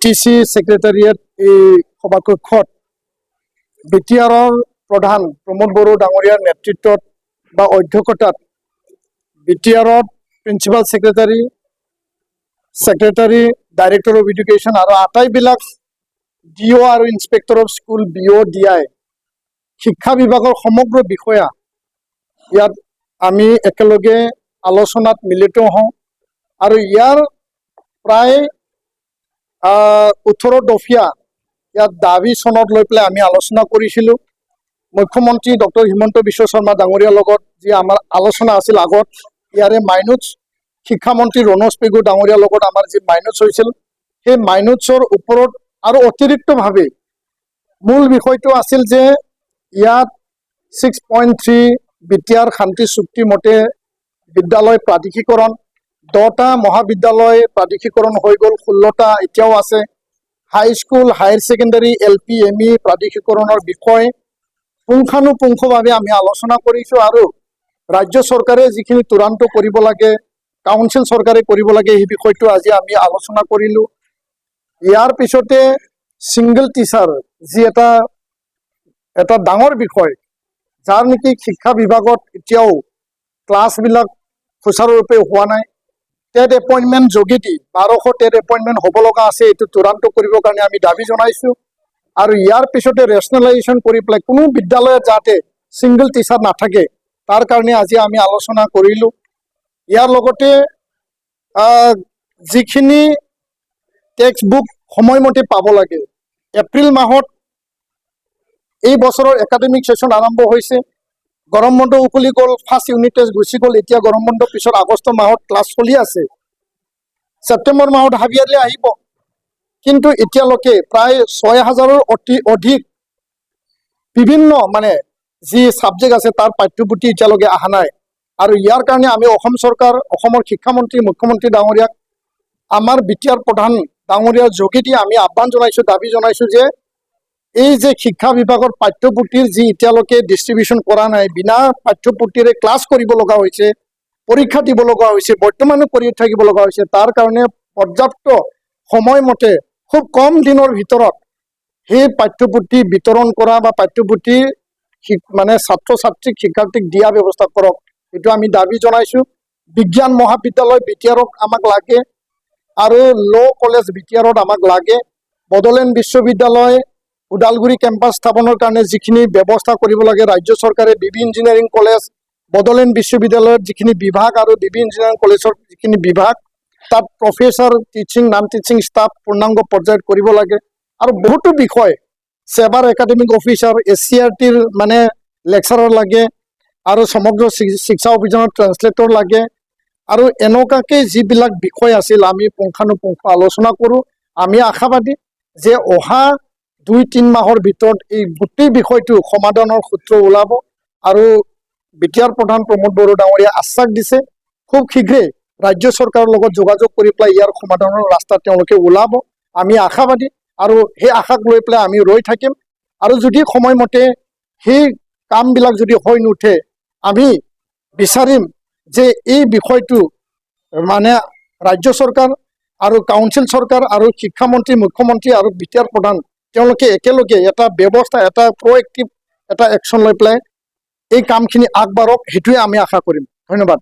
BTC সেক্ৰেটাৰিয়েট এই সভাকক্ষত বিটিআৰৰ প্ৰধান প্ৰমোদ বড়ো ডাঙৰীয়াৰ নেতৃত্বত বা অধ্যক্ষতাত বিটিআৰত principal secretary director of education আৰু আটাইবিলাক ডিঅ আৰু inspector of school B O DI শিক্ষা বিভাগৰ সমগ্ৰ বিষয়া ইয়াত আমি একেলগে আলোচনাত মিলিত হওঁ আৰু ইয়াৰ প্ৰায় 18 দফীয়া ইয়াত দাবী চনত লৈ পেলাই আমি আলোচনা কৰিছিলোঁ। মুখ্যমন্ত্ৰী ডক্টৰ হিমন্ত বিশ্ব শৰ্মা ডাঙৰীয়াৰ লগত যি আমাৰ আলোচনা আছিল আগত ইয়াৰে মাইনোটছ শিক্ষামন্ত্ৰী ৰণোজ পেগু ডাঙৰীয়াৰ লগত আমাৰ যি মাইনোটছ হৈছিল সেই মাইনোটছৰ ওপৰত আৰু অতিৰিক্তভাৱে মূল বিষয়টো আছিল যে ইয়াত 6.3 বিটিআৰ শান্তি চুক্তি মতে বিদ্যালয় প্ৰাদেশিকৰণ 10টা মহাবিদ্যালয় প্ৰাদেশিকৰণ হৈ গ'ল, 16টা এতিয়াও আছে। High school higher secondary LP ME প্ৰাদেশিকৰণৰ বিষয় পুংখানুপুংখভাৱে আমি আলোচনা কৰিছোঁ আৰু ৰাজ্য চৰকাৰে যিখিনি তুৰান্ত কৰিব লাগে, কাউন্সিল চৰকাৰে কৰিব লাগে সেই বিষয়টো আজি আমি আলোচনা কৰিলোঁ। ইয়াৰ পিছতে ছিংগল টিচাৰ যি এটা ডাঙৰ বিষয় যাৰ নেকি শিক্ষা বিভাগত এতিয়াও ক্লাছবিলাক সুচাৰুৰূপে হোৱা নাই। টেট এপইণ্টমেণ্ট যোগেদি 1200 টেট এপইণ্টমেণ্ট হ'ব লগা আছে, এইটো চূড়ান্ত কৰিবৰ কাৰণে আমি দাবী জনাইছোঁ। আৰু ইয়াৰ পিছতে ৰেচনেলাইজেশ্যন কৰি পেলাই কোনো বিদ্যালয়ত যাতে ছিংগল টিচাৰ নাথাকে তাৰ কাৰণে আজি আমি আলোচনা কৰিলোঁ। ইয়াৰ লগতে যিখিনি টেক্সট বুক সময়মতে পাব লাগে, এপ্ৰিল মাহত এই বছৰৰ একাডেমিক ছেশ্যন আৰম্ভ হৈছে, গৰম বন্ধ উকলি গ'ল, ফাৰ্ষ্ট ইউনিট টেষ্ট গুচি গ'ল, এতিয়া গৰম বন্ধৰ পিছত আগষ্ট মাহত ক্লাছ চলি আছে, ছেপ্টেম্বৰ মাহত হাফ ইয়াৰলি আহিব, কিন্তু এতিয়ালৈকে প্ৰায় 6000ৰ অধিক বিভিন্ন যি ছাবজেক্ট আছে তাৰ পাঠ্যপুথি এতিয়ালৈকে অহা নাই। আৰু ইয়াৰ কাৰণে আমি অসম চৰকাৰ, অসমৰ শিক্ষামন্ত্ৰী মুখ্যমন্ত্ৰী ডাঙৰীয়াক আমাৰ বিটিআৰ প্ৰধান ডাঙৰীয়াৰ যোগেদি আমি আহ্বান জনাইছোঁ, দাবী জনাইছোঁ যে এই যে শিক্ষা বিভাগৰ পাঠ্যপুথিৰ যি এতিয়ালৈকে ডিষ্ট্ৰিবিউশ্যন কৰা নাই, বিনা পাঠ্যপুথিৰে ক্লাছ কৰিব লগা হৈছে, পৰীক্ষা দিব লগা হৈছে, বৰ্তমানো কৰি থাকিব লগা হৈছে, তাৰ কাৰণে পৰ্যাপ্ত সময়মতে খুব কম দিনৰ ভিতৰত সেই পাঠ্যপুথি বিতৰণ কৰা বা পাঠ্যপুথি ছাত্ৰ ছাত্ৰীক শিক্ষাৰ্থীক দিয়া ব্যৱস্থা কৰক, এইটো আমি দাবী জনাইছোঁ। বিজ্ঞান মহাবিদ্যালয় বিটিআৰত আমাক লাগে আৰু ল' কলেজ বিটিআৰত আমাক লাগে। বড়োলেণ্ড বিশ্ববিদ্যালয় ওদালগুৰি কেম্পাছ স্থাপনৰ কাৰণে যিখিনি ব্যৱস্থা কৰিব লাগে ৰাজ্য চৰকাৰে, বিবি ইঞ্জিনিয়াৰিং কলেজ, বড়োলেণ্ড বিশ্ববিদ্যালয়ৰ যিখিনি বিভাগ আৰু বিবি ইঞ্জিনিয়াৰিং কলেজৰ যিখিনি বিভাগ তাত professor, teaching, non teaching staff পূৰ্ণাংগ পৰ্যায়ত কৰিব লাগে। আৰু বহুতো বিষয় ছেবাৰ একাডেমিক অফিচাৰ, SCRTৰ লেকচাৰৰ লাগে আৰু সমগ্ৰ শিক্ষা অভিযানৰ ট্ৰান্সলেটৰ লাগে। আৰু এনেকুৱাকৈ যিবিলাক বিষয় আছিল আমি পুংখানুপুংখ আলোচনা কৰোঁ। আমি আশাবাদী যে অহা 2-3 মাহৰ ভিতৰত এই গোটেই বিষয়টো সমাধানৰ সূত্ৰ ওলাব আৰু বিটিআৰ প্ৰধান প্ৰমোদ বড়ো ডাঙৰীয়াই আশ্বাস দিছে খুব শীঘ্ৰেই ৰাজ্য চৰকাৰৰ লগত যোগাযোগ কৰি পেলাই ইয়াৰ সমাধানৰ ৰাস্তা তেওঁলোকে ওলাব। আমি আশাবাদী আৰু সেই আশাক লৈ পেলাই আমি ৰৈ থাকিম। আৰু যদি সময়মতে সেই কামবিলাক যদি হৈ নুঠে আমি বিচাৰিম যে এই বিষয়টো ৰাজ্য চৰকাৰ আৰু কাউন্সিল চৰকাৰ আৰু শিক্ষামন্ত্ৰী মুখ্যমন্ত্ৰী আৰু বিটিআৰ প্ৰধান তেওঁলোকে একেলগে এটা ব্যৱস্থা, এটা প্ৰ'এক্টিভ এটা একশ্যন লৈ পেলাই এই কামখিনি আগবাঢ়ক, সেইটোৱে আমি আশা কৰিম। ধন্যবাদ।